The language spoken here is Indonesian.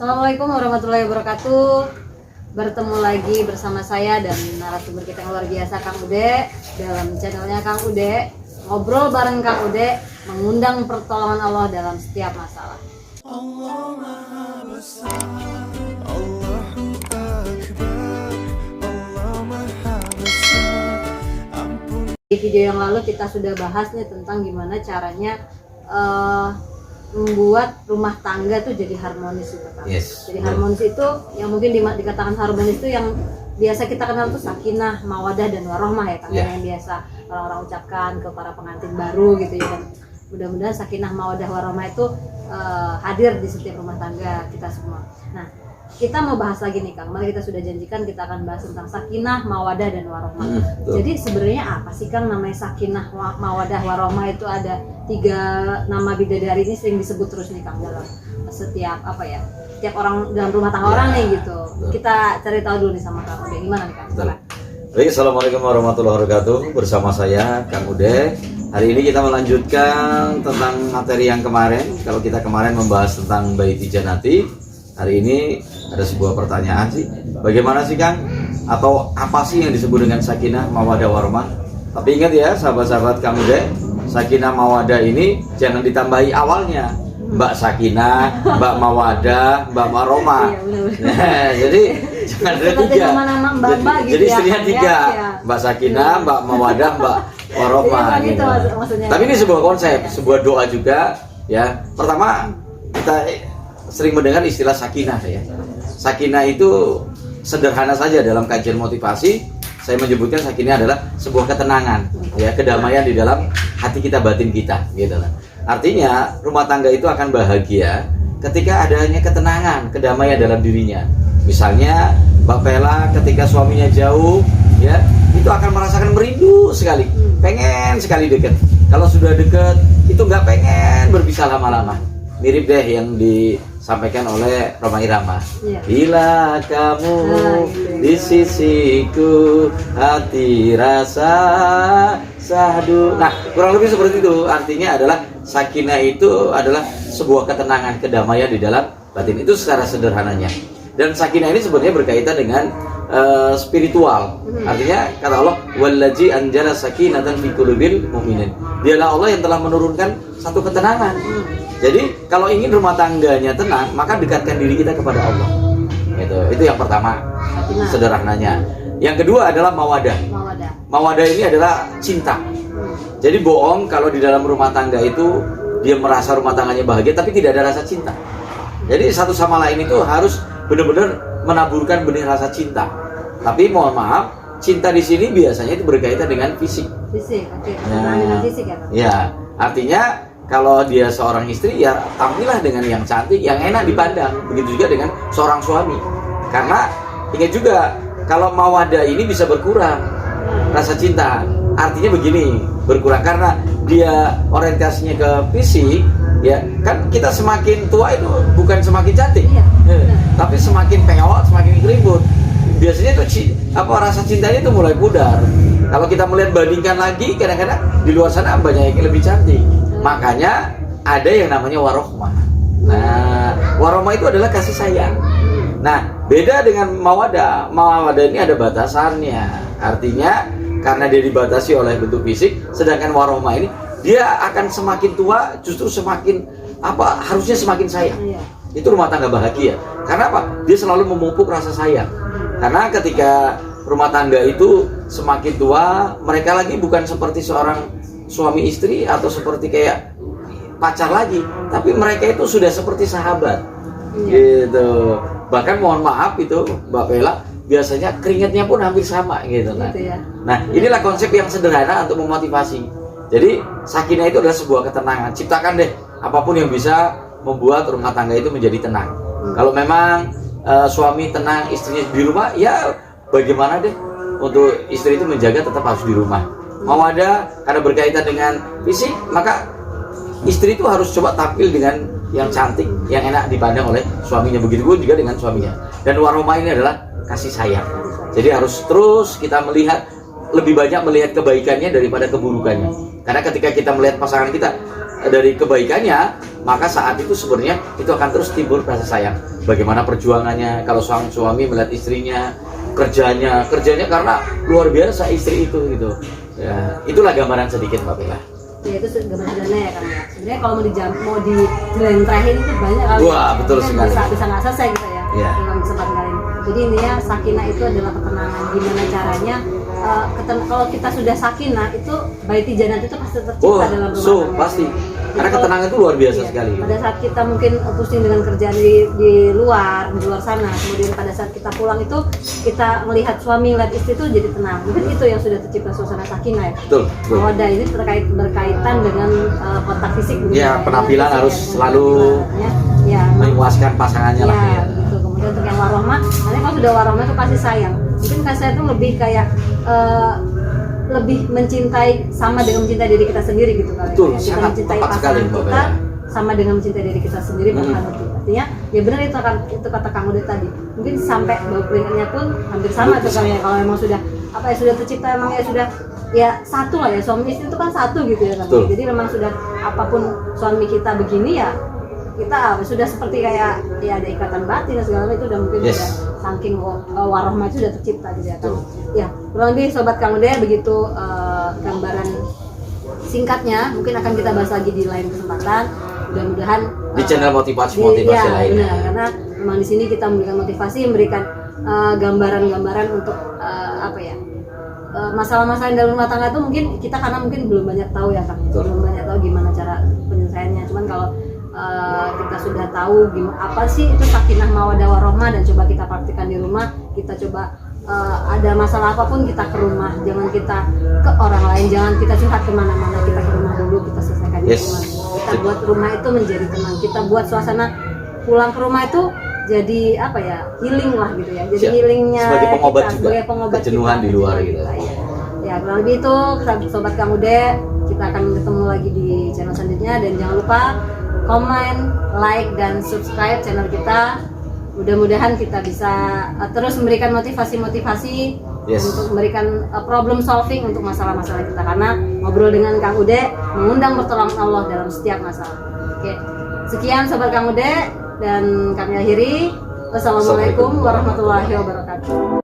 Assalamualaikum warahmatullahi wabarakatuh. Bertemu lagi bersama saya dan narasumber kita yang luar biasa, Kang Ude, dalam channelnya Kang Ude. Ngobrol bareng Kang Ude, mengundang pertolongan Allah dalam setiap masalah. Allah Maha Besar, Allahu Akbar, Allah Maha Besar. Ampun. Di video yang lalu kita sudah bahas nih tentang gimana caranya membuat rumah tangga tuh jadi harmonis gitu kan. Yes. Jadi harmonis itu yang mungkin dikatakan harmonis itu yang biasa kita kenal tuh sakinah, mawadah dan warohmah ya kan, yang biasa orang-orang ucapkan ke para pengantin baru gitu ya kan. Mudah-mudahan sakinah, mawadah, warohmah itu hadir di setiap rumah tangga kita semua. Nah, kita mau bahas lagi nih Kang. Kemarin kita sudah janjikan kita akan bahas tentang sakinah, mawadah dan warohmah. Jadi sebenarnya apa sih Kang namanya sakinah, mawadah, warohmah? Itu ada 3 nama bidadari ini sering disebut terus nih Kang dalam setiap setiap orang dalam rumah tangga orang nih gitu. Kita cari tahu dulu nih sama Kang Ude, gimana nih Kang? Baik, assalamualaikum warahmatullahi wabarakatuh. Bersama saya Kang Ude. Hari ini kita melanjutkan tentang materi yang kemarin. Kalau kita kemarin membahas tentang Baiti Janati, hari ini ada sebuah pertanyaan sih. Bagaimana sih Kang? Atau apa sih yang disebut dengan sakinah, mawadah, warohmah? Tapi ingat ya sahabat-sahabat Kang Ude, sakinah mawadah ini jangan ditambahi awalnya Mbak Sakinah, Mbak Mawadah, Mbak Warohmah. Nah, jadi jangan ada 3. Jadi istrinya 3, Mbak Sakinah, Mbak Mawadah, Mbak Warohmah. Gitu. Tapi ini sebuah konsep, sebuah doa juga ya. Pertama, kita sering mendengar istilah sakinah ya. Sakinah itu sederhana saja dalam kajian motivasi. Saya menyebutkan sakinah adalah sebuah ketenangan, ya, kedamaian di dalam hati kita, batin kita, gitu lah. Artinya rumah tangga itu akan bahagia ketika adanya ketenangan, kedamaian dalam dirinya. Misalnya Mbak Pela ketika suaminya jauh, ya, itu akan merasakan merindu sekali, pengen sekali dekat. Kalau sudah dekat, itu nggak pengen berpisah lama-lama. Mirip deh yang disampaikan oleh Rhoma Irama. Bila kamu di sisiku, hati rasa sahdu. Nah, kurang lebih seperti itu. Artinya adalah sakinah itu adalah sebuah ketenangan, kedamaian di dalam batin. Itu secara sederhananya. Dan sakinah ini sebenarnya berkaitan dengan spiritual. Artinya kata Allah, wallazi anjala sakinatan fi qulubil mu'minin. Dialah Allah yang telah menurunkan satu ketenangan. Jadi kalau ingin rumah tangganya tenang, maka dekatkan diri kita kepada Allah. Itu yang pertama, sederhananya. Yang kedua adalah mawadah. Mawadah ini adalah cinta. Jadi bohong kalau di dalam rumah tangga itu dia merasa rumah tangganya bahagia, tapi tidak ada rasa cinta. Jadi satu sama lain itu harus benar-benar menaburkan benih rasa cinta. Tapi mohon maaf, cinta di sini biasanya itu berkaitan dengan fisik. Fisik, oke. Fisik ya, Pak? Ya, artinya kalau dia seorang istri, ya tampillah dengan yang cantik, yang enak dipandang. Begitu juga dengan seorang suami. Karena ingat juga, kalau mawadah ini bisa berkurang rasa cinta. Artinya begini, berkurang karena dia orientasinya ke fisik, ya kan kita semakin tua itu bukan semakin cantik, tapi semakin penyawat, semakin keribut. Biasanya tuh rasa cintanya itu mulai pudar. Kalau kita melihat bandingkan lagi, kadang-kadang di luar sana banyak yang lebih cantik. Makanya ada yang namanya warohmah. Nah, warohmah itu adalah kasih sayang. Nah, beda dengan mawadah. Mawadah ini ada batasannya. Artinya karena dia dibatasi oleh bentuk fisik, sedangkan warohmah ini dia akan semakin tua justru semakin harusnya semakin sayang. Itu rumah tangga bahagia. Karena apa? Dia selalu memupuk rasa sayang. Karena ketika rumah tangga itu semakin tua, mereka lagi bukan seperti seorang suami istri atau seperti kayak pacar lagi, tapi mereka itu sudah seperti sahabat. Gitu. Bahkan mohon maaf itu Mbak Bella, biasanya keringatnya pun hampir sama gitu kan. Nah, inilah konsep yang sederhana untuk memotivasi. Jadi sakinah itu adalah sebuah ketenangan. Ciptakan deh apapun yang bisa membuat rumah tangga itu menjadi tenang. Kalau memang suami tenang, istrinya di rumah, ya bagaimana deh untuk istri itu menjaga tetap harus di rumah. Mawadah karena berkaitan dengan fisik, maka istri itu harus coba tampil dengan yang cantik, yang enak dipandang oleh suaminya. Begitu pun juga dengan suaminya. Dan warohmah ini adalah kasih sayang. Jadi harus terus kita melihat, lebih banyak melihat kebaikannya daripada keburukannya. Karena ketika kita melihat pasangan kita, dari kebaikannya, maka saat itu sebenarnya itu akan terus timbul rasa sayang. Bagaimana perjuangannya kalau suami melihat istrinya, kerjanya karena luar biasa istri itu gitu. Ya, itulah gambaran sedikit Mbak Bella. Ya itu gambar sederhana ya kan ya. Sebenarnya kalau mau dijelentrehin itu banyak kali. Wah, betul Mungkin sekali. Bisa nggak selesai gitu ya. Iya. Dalam kesempatan kali ini. Jadi intinya sakinah itu adalah ketenangan. Gimana caranya? Kalau kita sudah sakinah itu baiti jannat itu pasti tercipta dalam rumah tangga. Pasti. Jadi Karena kalau- ketenangan itu luar biasa iya, sekali. pada saat kita mungkin pusing dengan kerjaan di luar sana, kemudian pada saat kita pulang itu kita melihat suami, melihat istri itu jadi tenang. Mungkin itu yang sudah tercipta suasana sakinah ya. Betul. Mawadah ini berkaitan dengan kontak fisik. Ya, penampilan harus selalu ya, memuaskan pasangannya lah ya. gitu. Kemudian untuk yang warohmah, nanti kalau sudah warohmah itu kasih sayang. Mungkin kasih sayang itu lebih kayak lebih mencintai sama dengan mencintai diri kita sendiri gitu kali. Betul, Ya, kita sangat mencintai tepat sekali, pasangan Mbak kita Bella. sama dengan mencintai diri kita sendiri bahkan lebih. Artinya ya benar itu kata Kang Ude tadi. Mungkin sampai bau keringatnya pun hampir sama tuh kan ya, kalau memang sudah sudah tercipta emang ya sudah ya satu lah ya, suami istri itu kan satu gitu ya kan. Betul. Jadi memang sudah apapun suami kita begini ya kita sudah seperti kayak ya ada ikatan batin dan segala macam itu udah mungkin Yes. sudah saking warohmah itu sudah tercipta gitu ya kan. Betul. Ya kurang lebih sobat Kang Ude begitu gambaran singkatnya, mungkin akan kita bahas lagi di lain kesempatan. Mudah-mudahan Di channel motivasi ya, lainnya. benar, karena memang di sini kita memberikan motivasi, memberikan gambaran-gambaran untuk masalah-masalah yang dalam rumah tangga itu mungkin kita karena mungkin belum banyak tahu ya Kang, Betul. belum banyak tahu gimana cara penyelesaiannya. Cuman kalau kita sudah tahu gimana apa sih itu sakinah mawaddah warahmah dan coba kita praktikkan di rumah, kita coba ada masalah apapun kita ke rumah, jangan kita ke orang lain, jangan kita curhat kemana-mana, kita ke rumah dulu, kita selesaikan di Yes. rumah. Kita buat rumah itu menjadi tenang, kita buat suasana pulang ke rumah itu jadi healing lah gitu ya, jadi Siap. healingnya Sebagai pengobat kita, juga, sebagai pengobat kejenuhan kita, di luar kejenuhan gitu. kita, ya kurang lebih itu sobat Kang Ude, kita akan ketemu lagi di channel selanjutnya dan jangan lupa komen, like dan subscribe channel kita. Mudah-mudahan kita bisa terus memberikan motivasi-motivasi Yes. untuk memberikan problem solving untuk masalah-masalah kita, karena ngobrol dengan Kang Ude mengundang pertolongan Allah dalam setiap masalah. Oke, sekian sobat Kang Ude dan kami akhiri. Wassalamualaikum warahmatullahi wabarakatuh.